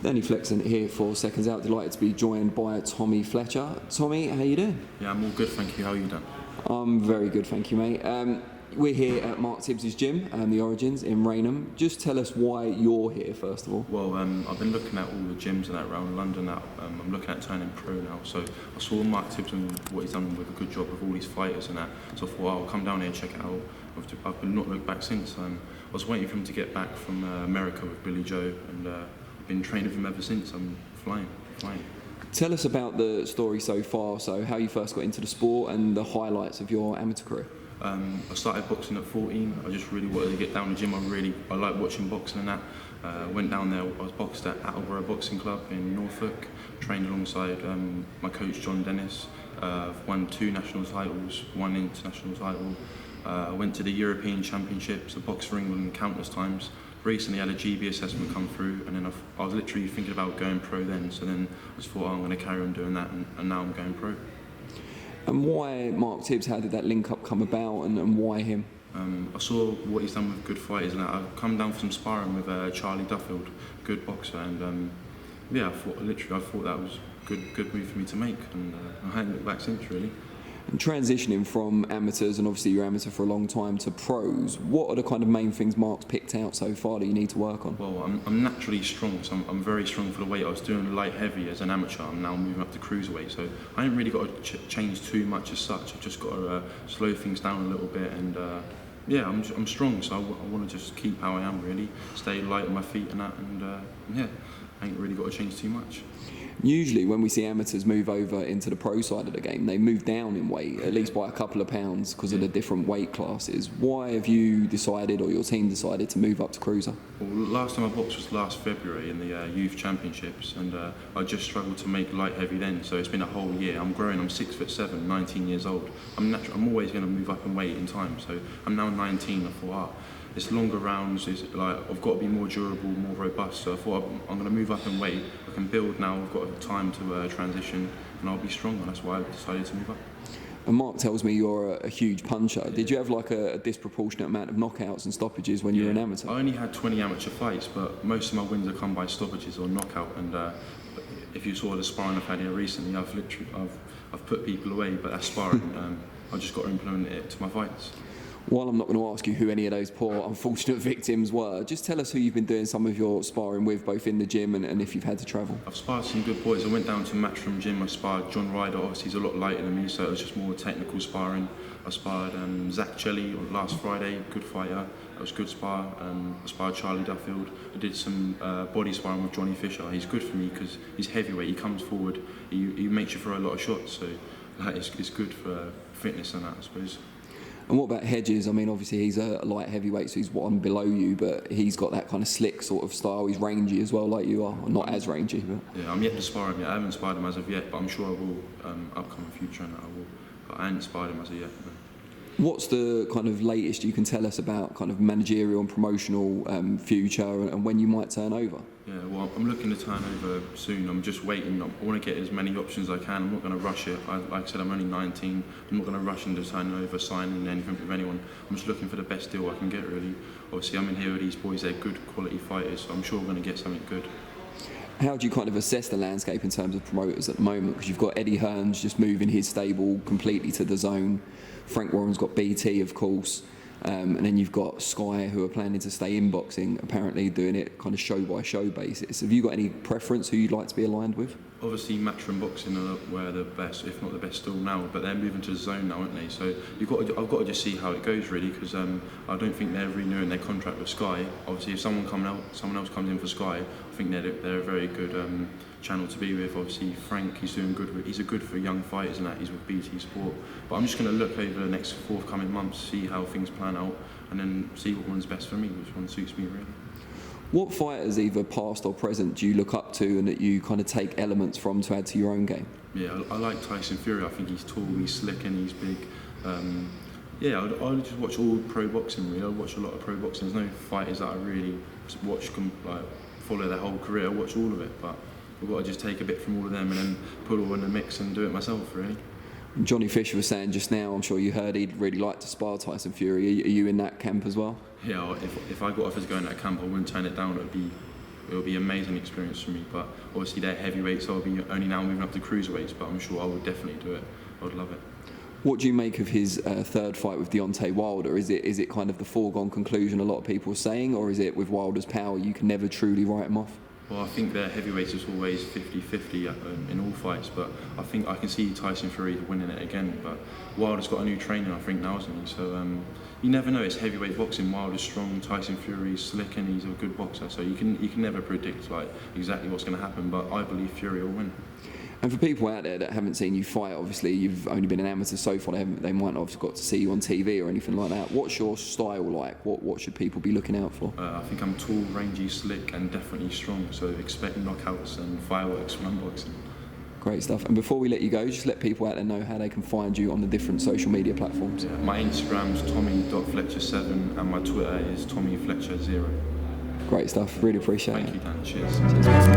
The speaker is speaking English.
Danny Flexon here for Seconds Out. Delighted to be joined by Tommy Fletcher. Tommy, how you doing? Yeah, I'm all good, thank you. How are you doing? I'm very good, thank you, mate. We're here at Mark Tibbs' gym, the Origins in Rainham. Just tell us why you're here, first of all. Well, I've been looking at all the gyms and that around London now. I'm looking at turning pro now. So I saw Mark Tibbs and what he's done with a good job with all these fighters and that. So I thought, I'll come down here and check it out. I've been not looked back since. I was waiting for him to get back from America with Billy Joe, and I've been training with him ever since. I'm flying. Tell us about the story so far, so how you first got into the sport and the highlights of your amateur career. I started boxing at 14. I just really wanted to get down the gym. I like watching boxing and that. Went down there. I was boxed at Attleborough Boxing Club in Norfolk. Trained alongside my coach John Dennis. Won 2 national titles, 1 international title. Went to the European Championships. I boxed for England countless times. Recently had a GB assessment come through, and then I was literally thinking about going pro then. So then I just thought, I'm going to carry on doing that, and now I'm going pro. And why Mark Tibbs? How did that link up come about, and why him? I saw what he's done with good fighters, and I've come down for some sparring with Charlie Duffield, good boxer, and yeah, I thought that was a good move for me to make, and I hadn't looked back since, really. And transitioning from amateurs, and obviously you're amateur for a long time, to pros, what are the kind of main things Mark's picked out so far that you need to work on? Well, I'm naturally strong, so I'm very strong for the weight. I was doing light heavy as an amateur. I'm now moving up to cruiserweight, so I ain't really got to change too much as such. I've just got to slow things down a little bit, and yeah, I'm strong, so I want to just keep how I am, really. Stay light on my feet and that, and yeah, I ain't really got to change too much. Usually when we see amateurs move over into the pro side of the game, they move down in weight, at least by a couple of pounds because of the different weight classes. Why have you decided, or your team decided, to move up to cruiser? Well, last time I boxed was last February in the youth championships, and I just struggled to make light heavy then, so it's been a whole year. I'm growing, I'm 6'7", 19 years old. I'm always going to move up in weight in time, so I'm now 19. I thought, it's longer rounds, it's like I've got to be more durable, more robust, so I thought I'm going to move up in weight. I can build now, I've got time to transition, and I'll be stronger. That's why I decided to move up. And Mark tells me you're a huge puncher. Did you have like a disproportionate amount of knockouts and stoppages when you were an amateur? I only had 20 amateur fights, but most of my wins have come by stoppages or knockout, and if you saw the sparring I've had here recently, I've put people away, but that's sparring. I've just got to implement it to my fights. While I'm not going to ask you who any of those poor unfortunate victims were, just tell us who you've been doing some of your sparring with, both in the gym and if you've had to travel. I've sparred some good boys. I went down to Matchroom Gym. I sparred John Ryder. Obviously he's a lot lighter than me, so it was just more technical sparring. I sparred Zach Chelly last Friday, good fighter. That was good spar. I sparred Charlie Duffield. I did some body sparring with Johnny Fisher. He's good for me because he's heavyweight. He comes forward. He makes you throw a lot of shots, so that is good for fitness and that, I suppose. And what about Hedges? I mean, obviously he's a light heavyweight, so he's one below you, but he's got that kind of slick sort of style. He's rangy as well, like you are. Not as rangy, but... Yeah, I'm yet to spar him yet. I haven't sparred him as of yet, but I'm sure I will upcoming future, and I will. But I haven't sparred him as of yet. No. What's the kind of latest you can tell us about kind of managerial and promotional future and when you might turn over? Yeah, well, I'm looking to turn over soon. I'm just waiting. I want to get as many options as I can. I'm not going to rush it. Like I said, I'm only 19. I'm not going to rush into turning over, signing anything with anyone. I'm just looking for the best deal I can get, really. Obviously, I'm in here with these boys. They're good quality fighters, so I'm sure we're going to get something good. How do you kind of assess the landscape in terms of promoters at the moment? Because you've got Eddie Hearn's just moving his stable completely to the zone. Frank Warren's got BT, of course. And then you've got Sky, who are planning to stay in boxing, apparently doing it kind of show-by-show basis. Have you got any preference who you'd like to be aligned with? Obviously, Matchroom Boxing are where the best, if not the best, still now. But they're moving to the zone now, aren't they? So I've got to just see how it goes, really, because I don't think they're renewing their contract with Sky. Obviously, if someone else comes in for Sky, I think they're a very good channel to be with. Obviously, Frank, he's doing good. He's good for young fighters, and that he's with BT Sport. But I'm just going to look over the next forthcoming months, see how things plan out, and then see what one's best for me, which one suits me, really. What fighters, either past or present, do you look up to and that you kind of take elements from to add to your own game? Yeah, I like Tyson Fury. I think he's tall, he's slick, and he's big. Yeah, I just watch all pro boxing, really. I watch a lot of pro boxing. There's no fighters that I really watch, follow their whole career. I watch all of it, but I've got to just take a bit from all of them and then put it all in the mix and do it myself, really. Johnny Fisher was saying just now, I'm sure you heard he'd really like to spar Tyson Fury. Are you in that camp as well? Yeah, if I got offers going to that camp, I wouldn't turn it down. It'd be it'll be an amazing experience for me. But obviously they're heavyweights, so I'll be only now moving up to cruiserweights. But I'm sure I would definitely do it. I would love it. What do you make of his third fight with Deontay Wilder? Is it kind of the foregone conclusion a lot of people are saying, or is it with Wilder's power you can never truly write him off? Well, I think their heavyweights is always 50-50 in all fights, but I think I can see Tyson Fury winning it again. But Wilder's got a new trainer, I think, now, hasn't he? So you never know. It's heavyweight boxing. Wilder's strong, Tyson Fury's slick, and he's a good boxer. So you can never predict like exactly what's going to happen. But I believe Fury will win. And for people out there that haven't seen you fight, obviously you've only been an amateur so far, they might not have got to see you on TV or anything like that. What's your style like? What should people be looking out for? I think I'm tall, rangy, slick and definitely strong, so expect knockouts and fireworks when I'm boxing. Great stuff. And before we let you go, just let people out there know how they can find you on the different social media platforms. Yeah, my Instagram's Tommy.Fletcher7 and my Twitter is TommyFletcher0. Great stuff. Really appreciate it. Thank you, Dan. Cheers. Cheers.